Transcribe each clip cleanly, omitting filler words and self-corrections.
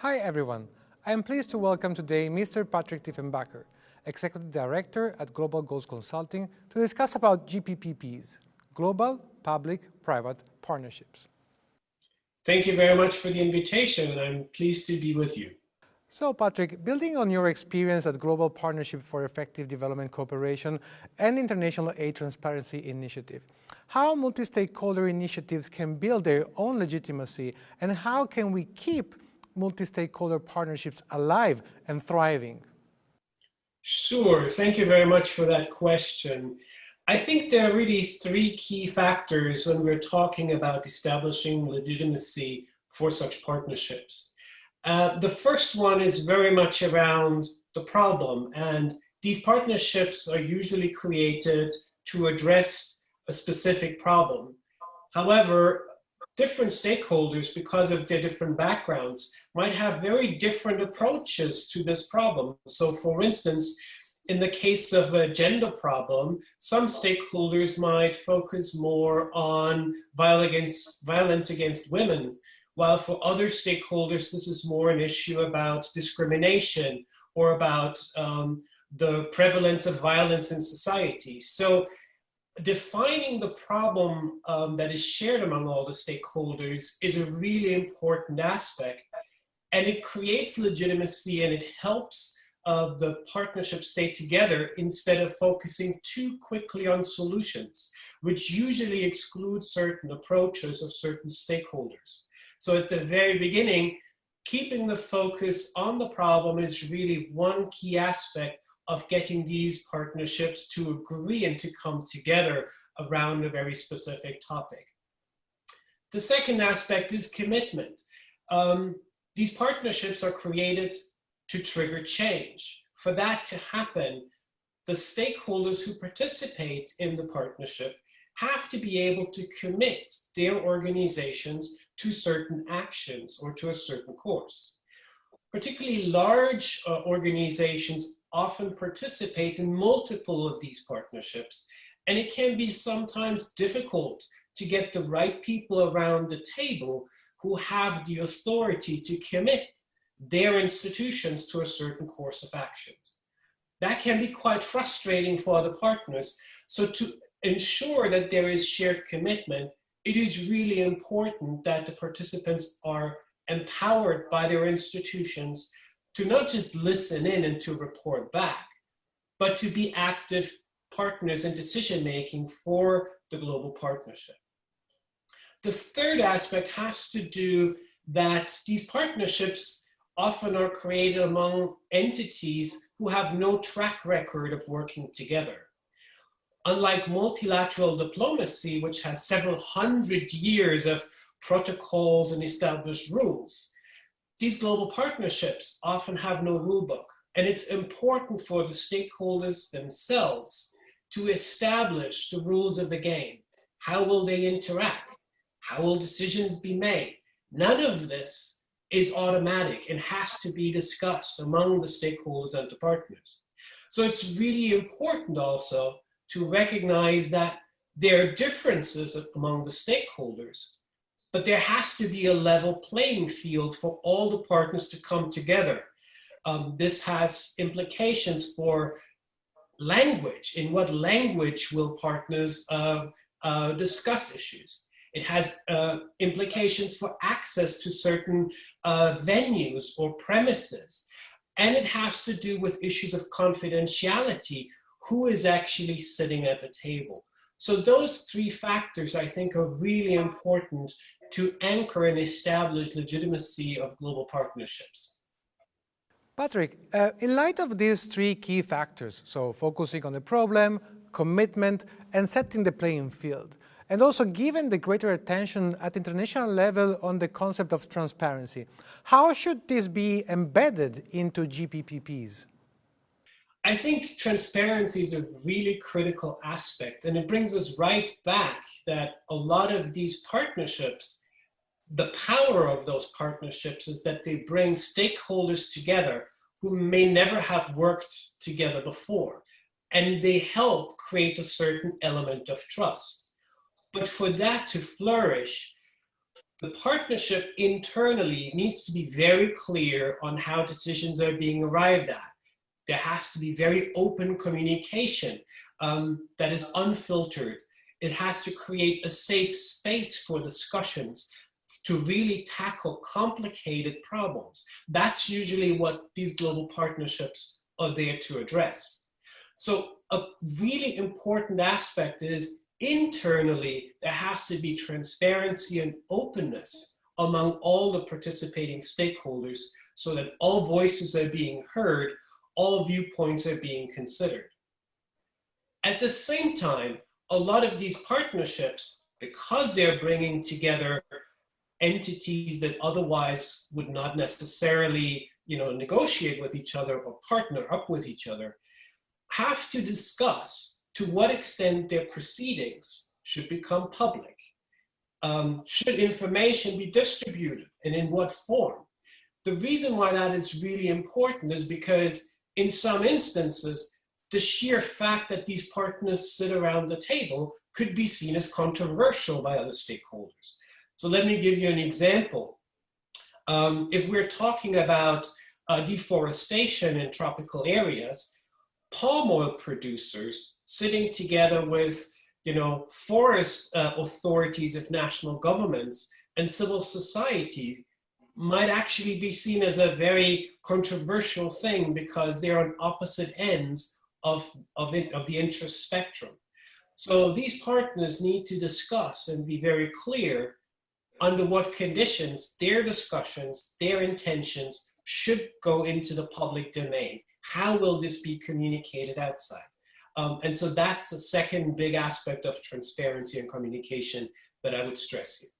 Hi everyone. I am pleased to welcome today Mr. Patrick Tiefenbacher, Executive Director at Global Goals Consulting, to discuss about GPPPs, Global Public-Private Partnerships. Thank you very much for the invitation, and I'm pleased to be with you. So Patrick, building on your experience at Global Partnership for Effective Development Cooperation and International Aid Transparency Initiative, how multi-stakeholder initiatives can build their own legitimacy, and how can we keep multi-stakeholder partnerships alive and thriving? Sure. Thank you very much for that question. I think there are really three key factors when we're talking about establishing legitimacy for such partnerships. The first one is very much around the problem, and these partnerships are usually created to address a specific problem. However, different stakeholders, because of their different backgrounds, might have very different approaches to this problem. So for instance, in the case of a gender problem, some stakeholders might focus more on violence against women, while for other stakeholders, this is more an issue about discrimination or about the prevalence of violence in society. So defining the problem that is shared among all the stakeholders is a really important aspect, and it creates legitimacy and it helps the partnership stay together instead of focusing too quickly on solutions, which usually exclude certain approaches of certain stakeholders. So at the very beginning, keeping the focus on the problem is really one key aspect of getting these partnerships to agree and to come together around a very specific topic. The second aspect is commitment. These partnerships are created to trigger change. For that to happen, the stakeholders who participate in the partnership have to be able to commit their organizations to certain actions or to a certain course. Particularly large organizations often participate in multiple of these partnerships, and it can be sometimes difficult to get the right people around the table who have the authority to commit their institutions to a certain course of actions. That can be quite frustrating for the partners. So to ensure that there is shared commitment, it is really important that the participants are empowered by their institutions to not just listen in and to report back, but to be active partners in decision-making for the global partnership. The third aspect has to do that these partnerships often are created among entities who have no track record of working together. Unlike multilateral diplomacy, which has several hundred years of protocols and established rules, these global partnerships often have no rule book, and it's important for the stakeholders themselves to establish the rules of the game. How will they interact? How will decisions be made? None of this is automatic and has to be discussed among the stakeholders and the partners. So it's really important also to recognize that there are differences among the stakeholders, but there has to be a level playing field for all the partners to come together. This has implications for language. In what language will partners discuss issues? It has implications for access to certain venues or premises. And it has to do with issues of confidentiality. Who is actually sitting at the table? So those three factors, I think, are really important to anchor and establish legitimacy of global partnerships. Patrick, in light of these three key factors, so focusing on the problem, commitment, and setting the playing field, and also given the greater attention at international level on the concept of transparency, how should this be embedded into GPPPs? I think transparency is a really critical aspect, and it brings us right back that a lot of these partnerships, the power of those partnerships is that they bring stakeholders together who may never have worked together before, and they help create a certain element of trust. But for that to flourish, the partnership internally needs to be very clear on how decisions are being arrived at. There has to be very open communication that is unfiltered. It has to create a safe space for discussions to really tackle complicated problems. That's usually what these global partnerships are there to address. So a really important aspect is internally, there has to be transparency and openness among all the participating stakeholders so that all voices are being heard, all viewpoints are being considered. At the same time, a lot of these partnerships, because they're bringing together entities that otherwise would not necessarily, negotiate with each other or partner up with each other, have to discuss to what extent their proceedings should become public. Should information be distributed and in what form? The reason why that is really important is because in some instances, the sheer fact that these partners sit around the table could be seen as controversial by other stakeholders. So let me give you an example. If we're talking about deforestation in tropical areas, palm oil producers sitting together with, forest authorities of national governments and civil society might actually be seen as a very controversial thing because they're on opposite ends of the interest spectrum. So these partners need to discuss and be very clear under what conditions their discussions, their intentions should go into the public domain. How will this be communicated outside? And so that's the second big aspect of transparency and communication that I would stress here.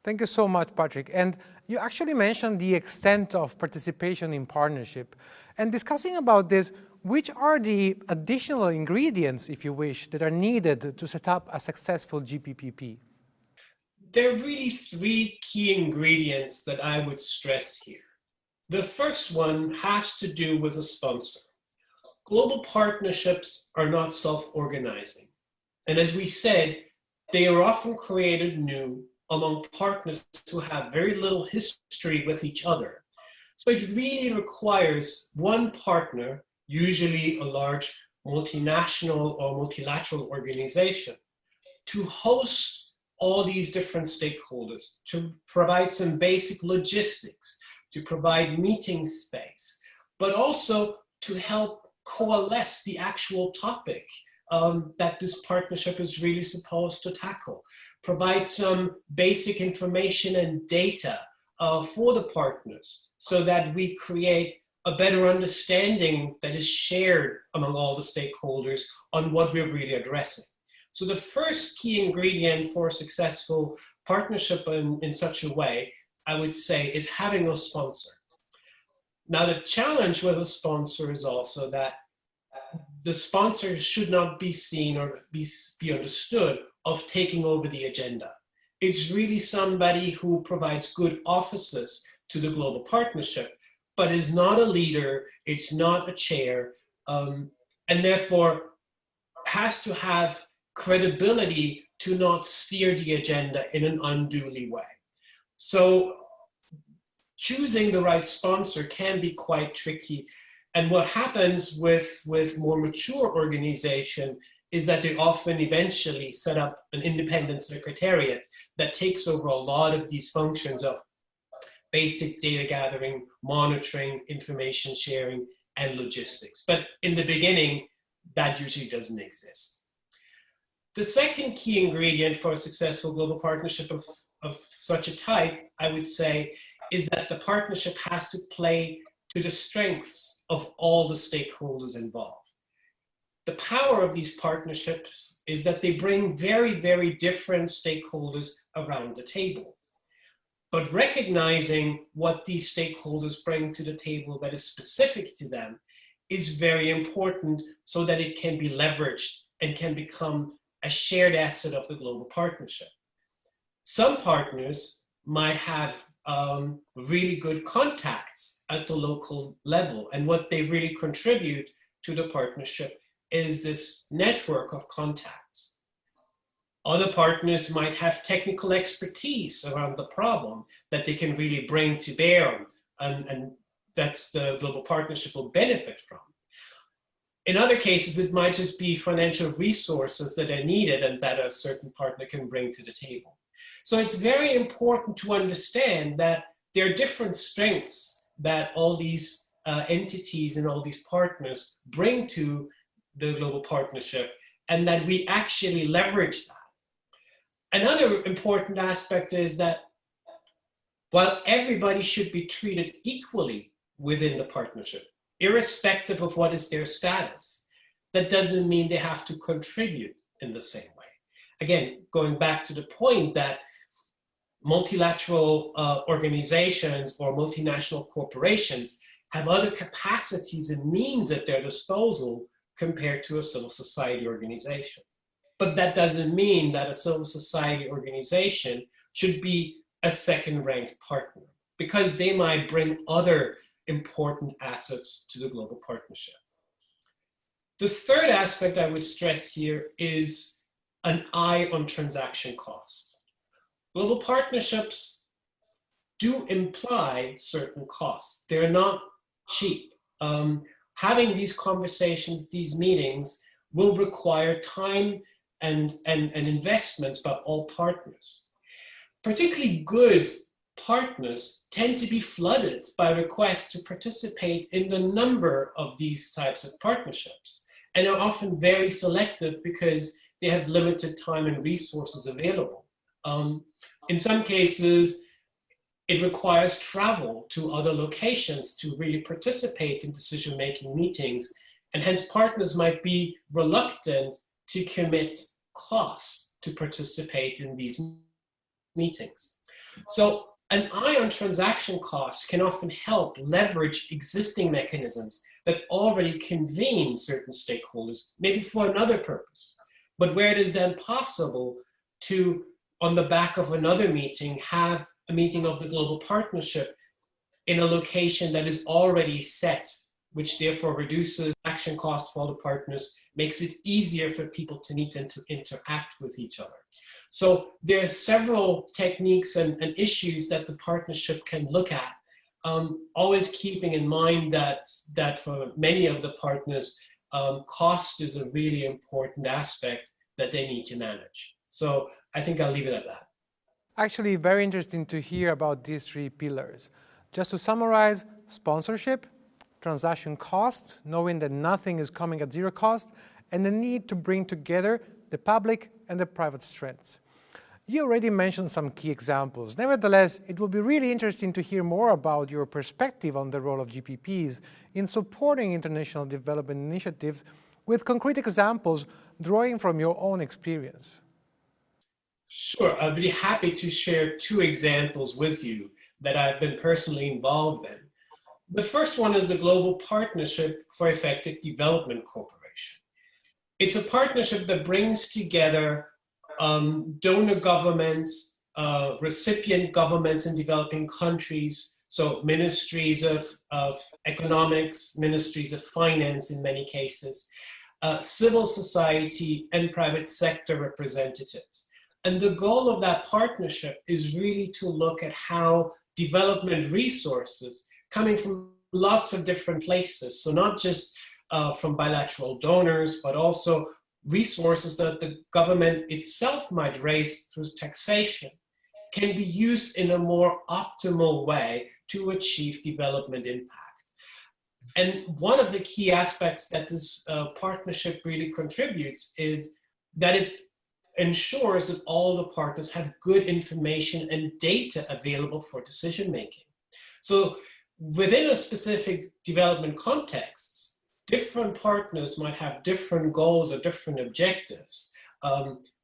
Thank you so much, Patrick. And you actually mentioned the extent of participation in partnership. And discussing about this, which are the additional ingredients, if you wish, that are needed to set up a successful GPPP? There are really three key ingredients that I would stress here. The first one has to do with a sponsor. Global partnerships are not self-organizing. And as we said, they are often created new among partners who have very little history with each other. So it really requires one partner, usually a large multinational or multilateral organization, to host all these different stakeholders, to provide some basic logistics, to provide meeting space, but also to help coalesce the actual topic that this partnership is really supposed to tackle. Provide some basic information and data for the partners so that we create a better understanding that is shared among all the stakeholders on what we're really addressing. So the first key ingredient for a successful partnership in such a way, I would say, is having a sponsor. Now, the challenge with a sponsor is also that the sponsor should not be seen or be understood of taking over the agenda. It's really somebody who provides good offices to the global partnership, but is not a leader, it's not a chair, and therefore has to have credibility to not steer the agenda in an unduly way. So choosing the right sponsor can be quite tricky. And what happens with more mature organization is that they often eventually set up an independent secretariat that takes over a lot of these functions of basic data gathering, monitoring, information sharing, and logistics. But in the beginning, that usually doesn't exist. The second key ingredient for a successful global partnership of such a type, I would say, is that the partnership has to play to the strengths of all the stakeholders involved. The power of these partnerships is that they bring very, very different stakeholders around the table. But recognizing what these stakeholders bring to the table that is specific to them is very important so that it can be leveraged and can become a shared asset of the global partnership. Some partners might have really good contacts at the local level, and what they really contribute to the partnership is this network of contacts. Other partners might have technical expertise around the problem that they can really bring to bear on, and that's the global partnership will benefit from. In other cases, it might just be financial resources that are needed and that a certain partner can bring to the table. So it's very important to understand that there are different strengths that all these entities and all these partners bring to the global partnership, and that we actually leverage that. Another important aspect is that while everybody should be treated equally within the partnership, irrespective of what is their status, that doesn't mean they have to contribute in the same way. Again, going back to the point that multilateral organizations or multinational corporations have other capacities and means at their disposal compared to a civil society organization. But that doesn't mean that a civil society organization should be a second-ranked partner, because they might bring other important assets to the global partnership. The third aspect I would stress here is an eye on transaction cost. Global partnerships do imply certain costs. They're not cheap. Having these conversations, these meetings, will require time and investments by all partners. Particularly good partners tend to be flooded by requests to participate in a number of these types of partnerships, and are often very selective because they have limited time and resources available. In some cases, it requires travel to other locations to really participate in decision-making meetings, and hence partners might be reluctant to commit costs to participate in these meetings. So an eye on transaction costs can often help leverage existing mechanisms that already convene certain stakeholders, maybe for another purpose, but where it is then possible to, on the back of another meeting, have a meeting of the global partnership in a location that is already set, which therefore reduces action costs for all the partners, makes it easier for people to meet and to interact with each other. So there are several techniques and issues that the partnership can look at, always keeping in mind that for many of the partners, cost is a really important aspect that they need to manage. So I think I'll leave it at that. Actually, very interesting to hear about these three pillars. Just to summarize, sponsorship, transaction cost, knowing that nothing is coming at zero cost, and the need to bring together the public and the private strengths. You already mentioned some key examples. Nevertheless, it will be really interesting to hear more about your perspective on the role of GPPs in supporting international development initiatives with concrete examples drawing from your own experience. Sure, I'd be happy to share two examples with you that I've been personally involved in. The first one is the Global Partnership for Effective Development Corporation. It's a partnership that brings together donor governments, recipient governments in developing countries, so ministries of economics, ministries of finance in many cases, civil society and private sector representatives. And the goal of that partnership is really to look at how development resources coming from lots of different places, so not just from bilateral donors, but also resources that the government itself might raise through taxation, can be used in a more optimal way to achieve development impact. And one of the key aspects that this partnership really contributes is that it ensures that all the partners have good information and data available for decision making. So within a specific development context, different partners might have different goals or different objectives.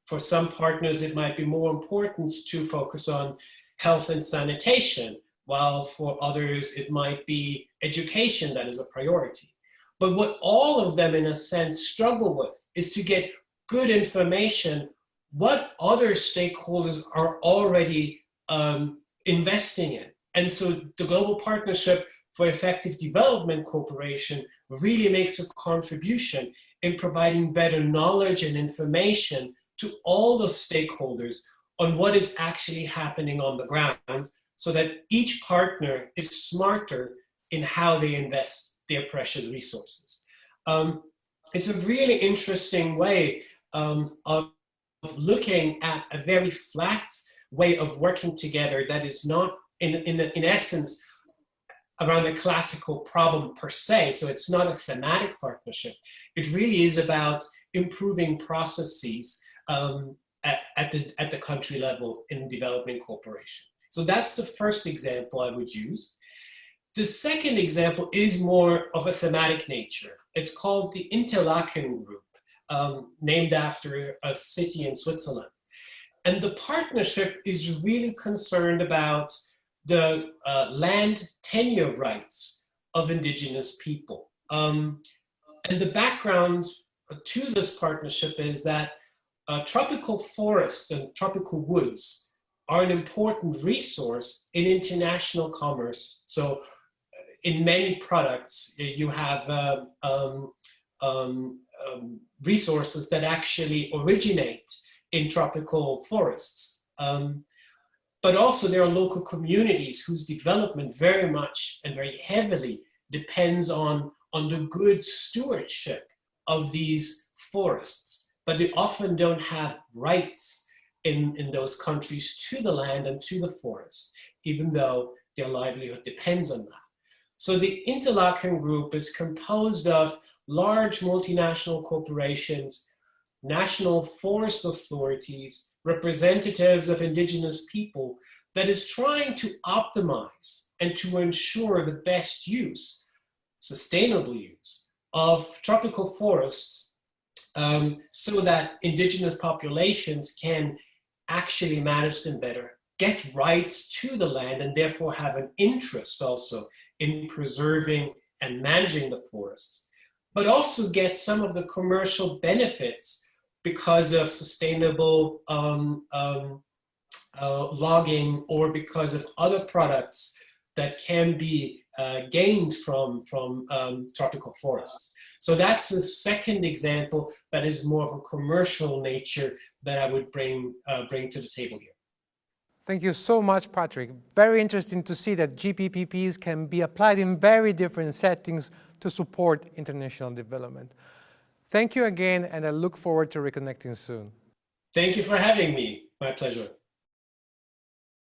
For some partners, it might be more important to focus on health and sanitation, while for others, it might be education that is a priority. But what all of them, in a sense, struggle with is to get good information what other stakeholders are already investing in. And so the Global Partnership for Effective Development Corporation really makes a contribution in providing better knowledge and information to all the stakeholders on what is actually happening on the ground so that each partner is smarter in how they invest their precious resources. It's a really interesting way of looking at a very flat way of working together that is not, in essence, around a classical problem per se. So it's not a thematic partnership. It really is about improving processes at the country level in development cooperation. So that's the first example I would use. The second example is more of a thematic nature. It's called the Interlaken Group, named after a city in Switzerland. And the partnership is really concerned about the land tenure rights of indigenous people. And the background to this partnership is that tropical forests and tropical woods are an important resource in international commerce. So in many products, you have resources that actually originate in tropical forests. But also there are local communities whose development very much and very heavily depends on the good stewardship of these forests. But they often don't have rights in those countries to the land and to the forest, even though their livelihood depends on that. So the Interlaken Group is composed of large multinational corporations, national forest authorities, representatives of indigenous people, that is trying to optimize and to ensure the best use, sustainable use of tropical forests so that indigenous populations can actually manage them better, get rights to the land, and therefore have an interest also in preserving and managing the forests, but also get some of the commercial benefits because of sustainable logging or because of other products that can be gained from tropical forests. So that's the second example that is more of a commercial nature that I would bring to the table here. Thank you so much, Patrick. Very interesting to see that GPPPs can be applied in very different settings to support international development. Thank you again, and I look forward to reconnecting soon. Thank you for having me. My pleasure.